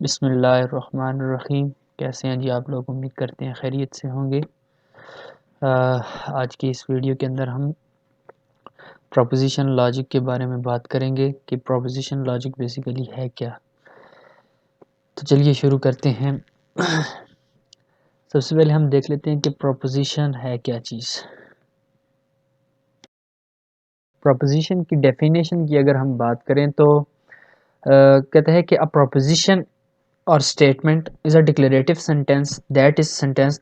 बिस्मिल्लाहिर्रहमानिर्रहीम। कैसे हैं जी आप लोग? उम्मीद करते हैं खैरियत से होंगे। आज की इस वीडियो के अंदर हम प्रोपोज़िशन लॉजिक के बारे में बात करेंगे कि प्रोपोज़िशन लॉजिक बेसिकली है क्या। तो चलिए शुरू करते हैं। सबसे पहले हम देख लेते हैं कि प्रोपोज़िशन है क्या चीज़। प्रोपोज़िशन की डेफिनेशन की अगर हम बात करें तो कहते हैं कि अ proposition or statement is a declarative sentence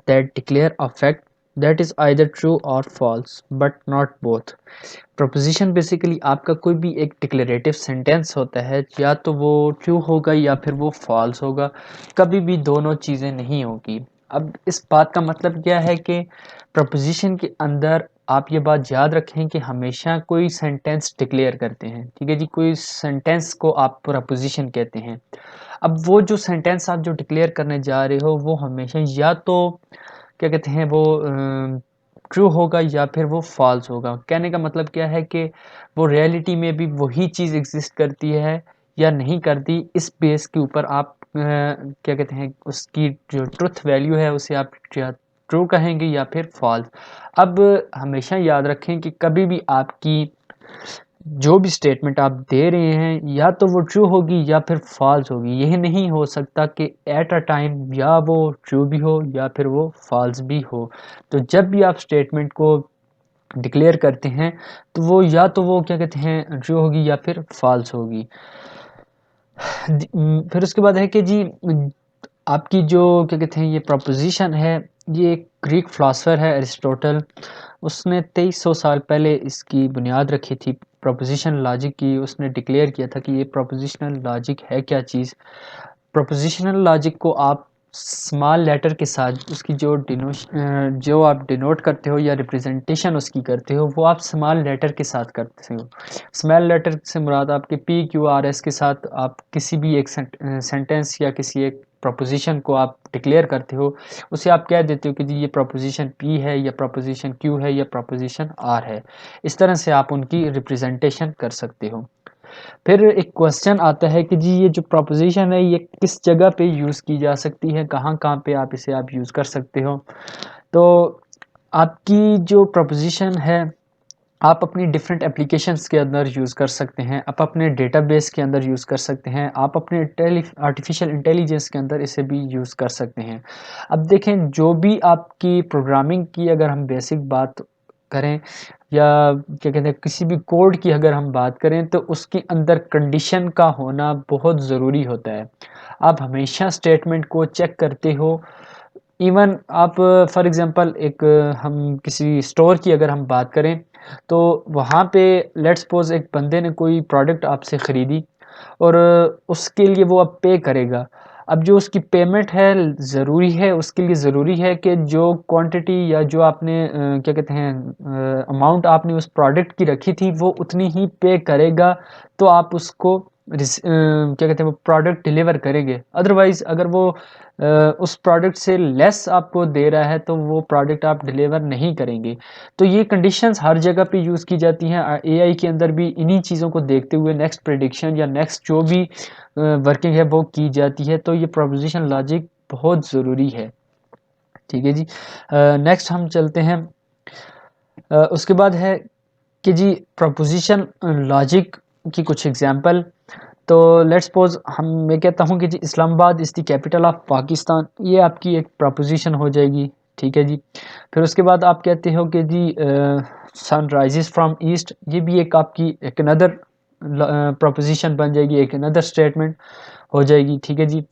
that declare a fact that is either true or false but not both. Proposition basically आपका कोई भी एक declarative sentence होता है, या तो वो true होगा या फिर वो false होगा, कभी भी दोनों चीज़ें नहीं होगी। अब इस बात का मतलब क्या है कि proposition के अंदर आप ये बात याद रखें कि हमेशा कोई सेंटेंस डिक्लेयर करते हैं, ठीक है जी, कोई सेंटेंस को आप प्रपोजिशन कहते हैं। अब वो जो सेंटेंस आप जो डिक्लेयर करने जा रहे हो वो हमेशा या तो क्या कहते हैं वो ट्रू होगा या फिर वो फॉल्स होगा। कहने का मतलब क्या है कि वो रियलिटी में भी वही चीज़ एग्जिस्ट करती है या नहीं करती, इस बेस के ऊपर आप क्या कहते हैं उसकी जो ट्रुथ वैल्यू है उसे आप या ट्रू कहेंगे या फिर फॉल्स। अब हमेशा याद रखें कि कभी भी आपकी जो भी स्टेटमेंट आप दे रहे हैं या तो वो ट्रू होगी या फिर फॉल्स होगी। यह नहीं हो सकता कि एट अ टाइम या वो ट्रू भी हो या फिर वो फॉल्स भी हो। तो जब भी आप स्टेटमेंट को डिक्लेयर करते हैं तो वो या तो वो क्या कहते हैं ट्रू होगी या फिर फॉल्स होगी। फिर उसके बाद है कि जी आपकी जो क्या कहते हैं ये प्रोपोजिशन है, ये एक ग्रीक फिलोसोफर है एरिस्टोटल, उसने 2300 साल पहले इसकी बुनियाद रखी थी प्रोपोजिशन लॉजिक की। उसने डिक्लेयर किया था कि ये प्रोपोजिशनल लॉजिक है क्या चीज़। प्रोपोजिशनल लॉजिक को आप स्मॉल लेटर के साथ उसकी जो आप डिनोट करते हो या रिप्रेजेंटेशन उसकी करते हो वो आप स्मॉल लेटर के साथ करते हो। स्मॉल लेटर से मुराद आपके पी क्यू आर एस के साथ आप किसी भी एक सेंटेंस या किसी एक प्रोपोजिशन को आप डिक्लेयर करते हो, उसे आप कह देते हो कि जी ये प्रोपोजिशन पी है या प्रोपोजिशन क्यू है या प्रोपोजिशन आर है। इस तरह से आप उनकी रिप्रेजेंटेशन कर सकते हो। फिर एक क्वेश्चन आता है कि जी ये जो प्रोपोजिशन है ये किस जगह पे यूज़ की जा सकती है, कहाँ-कहाँ पे आप इसे आप यूज़ कर सकते हो। तो आपकी जो प्रोपोजिशन है आप अपनी डिफरेंट एप्लीकेशंस के अंदर यूज़ कर सकते हैं, आप अपने डेटाबेस के अंदर यूज़ कर सकते हैं, आप अपने आर्टिफिशियल इंटेलिजेंस के अंदर इसे भी यूज़ कर सकते हैं। अब देखें जो भी आपकी प्रोग्रामिंग की अगर हम बेसिक बात करें या क्या कहते हैं किसी भी कोड की अगर हम बात करें तो उसके अंदर कंडीशन का होना बहुत ज़रूरी होता है। आप हमेशा स्टेटमेंट को चेक करते हो। इवन आप फॉर एग्ज़ाम्पल एक हम किसी स्टोर की अगर हम बात करें तो वहाँ पे लेट्स सपोज़ एक बंदे ने कोई प्रोडक्ट आपसे ख़रीदी और उसके लिए वो अब पे करेगा। अब जो उसकी पेमेंट है ज़रूरी है, उसके लिए ज़रूरी है कि जो क्वांटिटी या जो आपने क्या कहते हैं अमाउंट आपने उस प्रोडक्ट की रखी थी वो उतनी ही पे करेगा, तो आप उसको क्या कहते हैं वो प्रोडक्ट डिलीवर करेंगे। अदरवाइज़ अगर वो उस प्रोडक्ट से लेस आपको दे रहा है तो वो प्रोडक्ट आप डिलीवर नहीं करेंगे। तो ये कंडीशंस हर जगह पे यूज़ की जाती हैं। एआई के अंदर भी इन्हीं चीज़ों को देखते हुए नेक्स्ट प्रेडिक्शन या नेक्स्ट जो भी वर्किंग है वो की जाती है। तो ये प्रोपोज़िशन लॉजिक बहुत ज़रूरी है। ठीक है जी। नेक्स्ट हम चलते हैं। उसके बाद है कि जी प्रोपोज़िशन लॉजिक की कुछ एग्ज़ाम्पल। तो लेट्स सपोज़ मैं कहता हूँ कि जी Islamabad is the capital of Pakistan, ये आपकी एक प्रोपोज़िशन हो जाएगी। ठीक है जी। फिर उसके बाद आप कहते हो कि जी सन राइज़ेज़ फ्रॉम ईस्ट, ये भी एक आपकी एक अनदर प्रोपोज़िशन बन जाएगी, एक अनदर स्टेटमेंट हो जाएगी। ठीक है जी।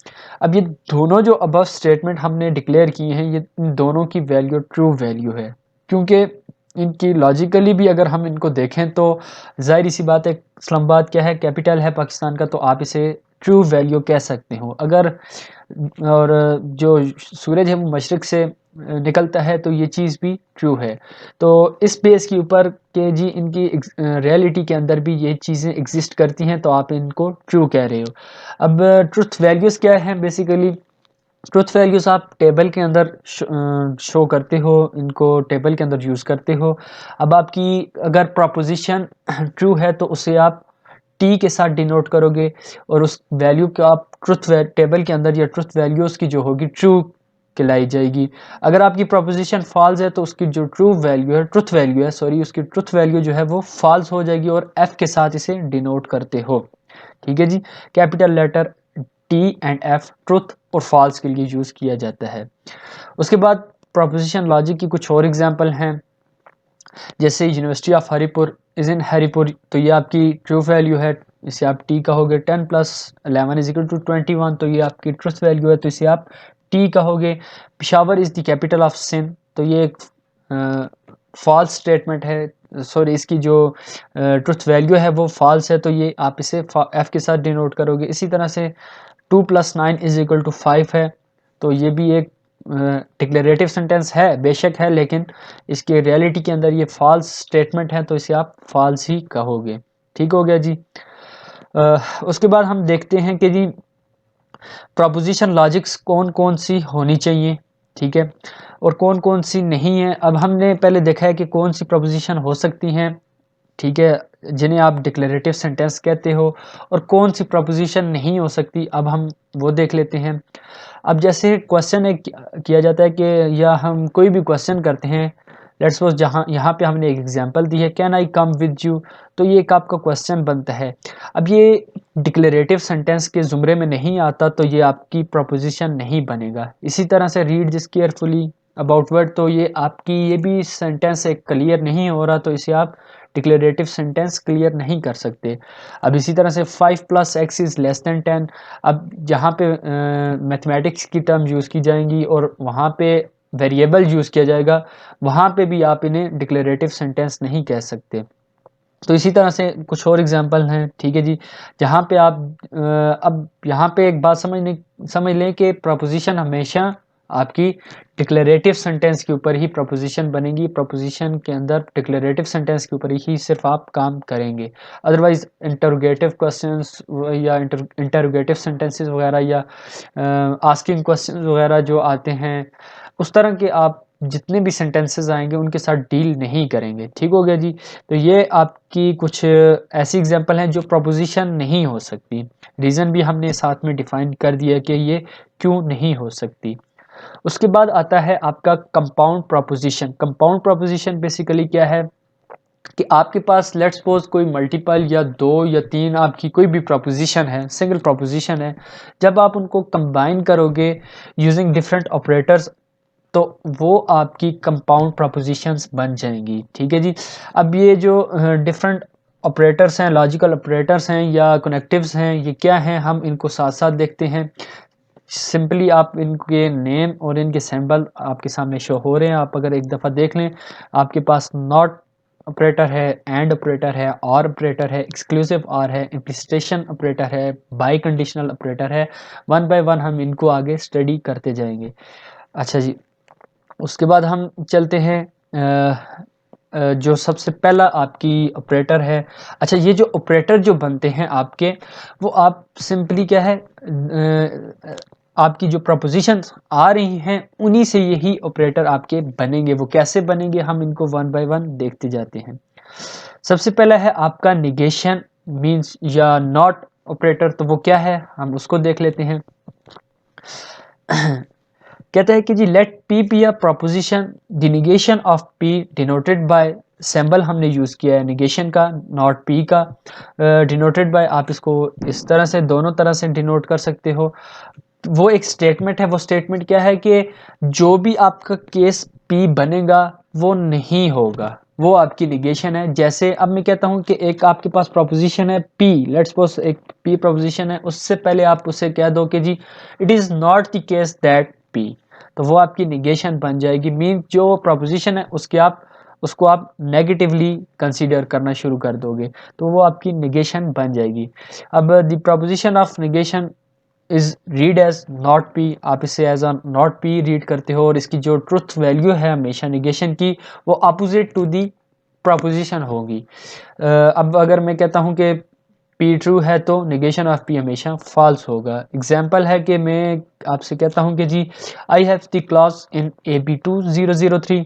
अब ये दोनों जो अबव स्टेटमेंट हमने डिक्लेयर किए हैं ये इन दोनों की वैल्यू ट्रू वैल्यू है, क्योंकि इनकी लॉजिकली भी अगर हम इनको देखें तो ज़ाहिर सी बात है इस्लामाबाद क्या है, कैपिटल है पाकिस्तान का, तो आप इसे ट्रू वैल्यू कह सकते हो। अगर और जो सूरज है वो मशरिक़ से निकलता है तो ये चीज़ भी ट्रू है। तो इस बेस के ऊपर कि जी इनकी रियलिटी के अंदर भी ये चीज़ें एग्जिस्ट करती हैं तो आप इनको ट्रू कह रहे हो। अब ट्रुथ वैल्यूज़ क्या हैं बेसिकली? ट्रुथ वैल्यूज़ आप टेबल के अंदर शो करते हो, इनको टेबल के अंदर यूज़ करते हो। अब आपकी अगर प्रोपोज़िशन ट्रू है तो उसे आप टी के साथ डिनोट करोगे और उस वैल्यू को आप ट्रुथ टेबल के अंदर या ट्रुथ वैल्यू उसकी जो होगी ट्रू कहलाई जाएगी। अगर आपकी प्रोपोजिशन फॉल्स है तो उसकी जो ट्रू वैल्यू है, ट्रुथ वैल्यू है सॉरी, उसकी ट्रुथ वैल्यू जो है वो फॉल्स हो जाएगी और एफ के साथ इसे डिनोट करते हो। ठीक है जी। Capital letter T and F truth और फॉल्स के लिए यूज किया जाता है। उसके बाद प्रोपोजिशन लॉजिक की कुछ और एग्जांपल हैं, जैसे university of Haripur is in Haripur, तो ये आपकी ट्रू वैल्यू है, इसे आप टी कहोगे। 10 + 11 = 21, तो ये आपकी ट्रुथ वैल्यू है, तो इसे आप टी कहोगे। Peshawar is the capital of Sindh, तो ये एक फॉल्स स्टेटमेंट है, सॉरी इसकी जो ट्रुथ वैल्यू है वो फॉल्स है, तो ये आप इसे एफ के साथ डिनोट करोगे। इसी तरह से 2 + 9 = 5 है, तो ये भी एक डिक्लेरेटिव सेंटेंस है, बेशक है, लेकिन इसके रियलिटी के अंदर ये फॉल्स स्टेटमेंट है, तो इसे आप फॉल्स ही कहोगे। ठीक हो गया जी। उसके बाद हम देखते हैं कि जी प्रोपोजिशन लॉजिक्स कौन कौन सी होनी चाहिए, ठीक है, और कौन कौन सी नहीं है। अब हमने पहले देखा है कि कौन सी प्रोपोजिशन हो सकती हैं, ठीक है, जिन्हें आप डिक्लेरेटिव सेंटेंस कहते हो, और कौन सी प्रोपोजिशन नहीं हो सकती, अब हम वो देख लेते हैं। अब जैसे क्वेश्चन एक किया जाता है कि या हम कोई भी क्वेश्चन करते हैं, लेट्स सपोज जहाँ यहाँ पे हमने एक एग्जांपल दी है, can I come with you, तो ये एक आपका क्वेश्चन बनता है। अब ये डिक्लेरेटिव सेंटेंस के ज़ुमरे में नहीं आता, तो ये आपकी प्रोपोजिशन नहीं बनेगा। इसी तरह से read this carefully about word, तो ये आपकी ये भी सेंटेंस एक क्लियर नहीं हो रहा, तो इसे आप डिक्लेरेटिव सेंटेंस क्लियर नहीं कर सकते। अब इसी तरह से 5 + x = 10, अब जहाँ पे मैथमेटिक्स की टर्म यूज़ की जाएंगी और वहाँ पे वेरिएबल यूज़ किया जाएगा, वहाँ पे भी आप इन्हें डिक्लेरेटिव सेंटेंस नहीं कह सकते। तो इसी तरह से कुछ और एग्जांपल हैं, ठीक है जी, जहाँ पे आप अब यहाँ पे एक बात समझ लें कि प्रोपोजिशन हमेशा आपकी डिक्लेरेटिव सेंटेंस के ऊपर ही प्रोपोजिशन बनेगी। प्रोपोजिशन के अंदर डिक्लेरेटिव सेंटेंस के ऊपर ही सिर्फ आप काम करेंगे। अदरवाइज इंटरोगेटिव क्वेश्चंस या इंटरोगेटिव सेंटेंसेस वगैरह या आस्किंग क्वेश्चंस वगैरह जो आते हैं, उस तरह के आप जितने भी सेंटेंसेस आएंगे उनके साथ डील नहीं करेंगे। ठीक हो गया जी। तो ये आपकी कुछ ऐसी एग्जांपल हैं जो प्रोपोजिशन नहीं हो सकती। रीज़न भी हमने साथ में डिफाइन कर दिया कि ये क्यों नहीं हो सकती। उसके बाद आता है आपका compound proposition. Compound proposition basically क्या है कि आपके पास लेट्स सपोज कोई मल्टीपल या 2 या 3 आपकी कोई भी प्रोपोजिशन है, सिंगल प्रोपोजिशन है, जब आप उनको कंबाइन करोगे यूजिंग डिफरेंट ऑपरेटर्स, तो वो आपकी कंपाउंड प्रोपोजिशंस बन जाएंगी। ठीक है जी। अब ये जो डिफरेंट ऑपरेटर्स हैं, लॉजिकल ऑपरेटर्स हैं या कनेक्टिव्स हैं, ये क्या हैं, हम इनको साथ साथ देखते हैं। सिंपली आप इनके नेम और इनके सिंबल आपके सामने शो हो रहे हैं, आप अगर एक दफ़ा देख लें, आपके पास नॉट ऑपरेटर है, एंड ऑपरेटर है, और ऑपरेटर है, एक्सक्लूसिव और है, इम्प्लिसिटेशन ऑपरेटर है, बाई कंडीशनल ऑपरेटर है। वन बाय वन हम इनको आगे स्टडी करते जाएंगे। अच्छा जी। उसके बाद हम चलते हैं जो सबसे पहला आपकी ऑपरेटर है। अच्छा, ये जो ऑपरेटर जो बनते हैं आपके, वो आप सिंपली क्या है, आपकी जो प्रपोजिशन आ रही हैं उन्हीं से यही ऑपरेटर आपके बनेंगे। वो कैसे बनेंगे, हम इनको वन बाय वन देखते जाते हैं। सबसे पहला है आपका निगेशन मींस या नॉट ऑपरेटर, तो वो क्या है हम उसको देख लेते हैं। कहता है कि जी let P be a proposition, the negation of P denoted by, symbol हमने यूज किया है निगेशन का, नॉट पी का, डिनोटेड बाय आप इसको इस तरह से दोनों तरह से डिनोट कर सकते हो। वो एक स्टेटमेंट है। वो स्टेटमेंट क्या है कि जो भी आपका केस पी बनेगा वो नहीं होगा, वो आपकी निगेशन है। जैसे अब मैं कहता हूं कि एक आपके पास प्रोपोजिशन है पी, लेट्स सपोज एक पी प्रोपोजिशन है, उससे पहले आप उसे कह दो कि जी it is not the case that P, तो वो आपकी निगेशन बन जाएगी। मीन जो प्रोपोजिशन है उसके आप उसको आप नेगेटिवली कंसीडर करना शुरू कर दोगे, तो वो आपकी निगेशन बन जाएगी। अब the proposition of negation is read as not p, आप इसे as a not p read करते हो, और इसकी जो ट्रुथ वैल्यू है हमेशा निगेशन की, वो अपोजिट टू दी प्रोपोजिशन होगी। अब अगर मैं कहता हूँ कि पी ट्रू है, तो निगेशन ऑफ पी हमेशा फॉल्स होगा। एग्जाम्पल है कि मैं आपसे कहता हूँ कि जी I have the class in AB2003,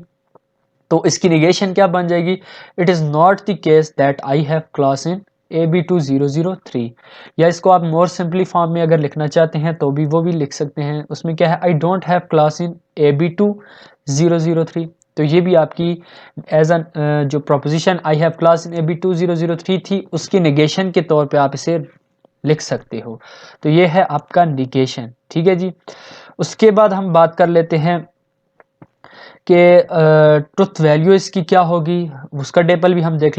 तो इसकी निगेशन क्या बन जाएगी, it is not the case that I have class in AB2003, या इसको आप मोर सिंपली फॉर्म में अगर लिखना चाहते हैं तो भी वो भी लिख सकते हैं। उसमें क्या है, I don't have class in AB2003, तो ये भी आपकी एज एन जो proposition I have class in AB2003 थी, उसकी नेगेशन के तौर पे आप इसे लिख सकते हो। तो ये है आपका निगेशन, ठीक है जी। उसके बाद हम बात कर लेते हैं कि ट्रुथ वैल्यू इसकी क्या होगी, उसका टेबल भी हम देख लेते हैं।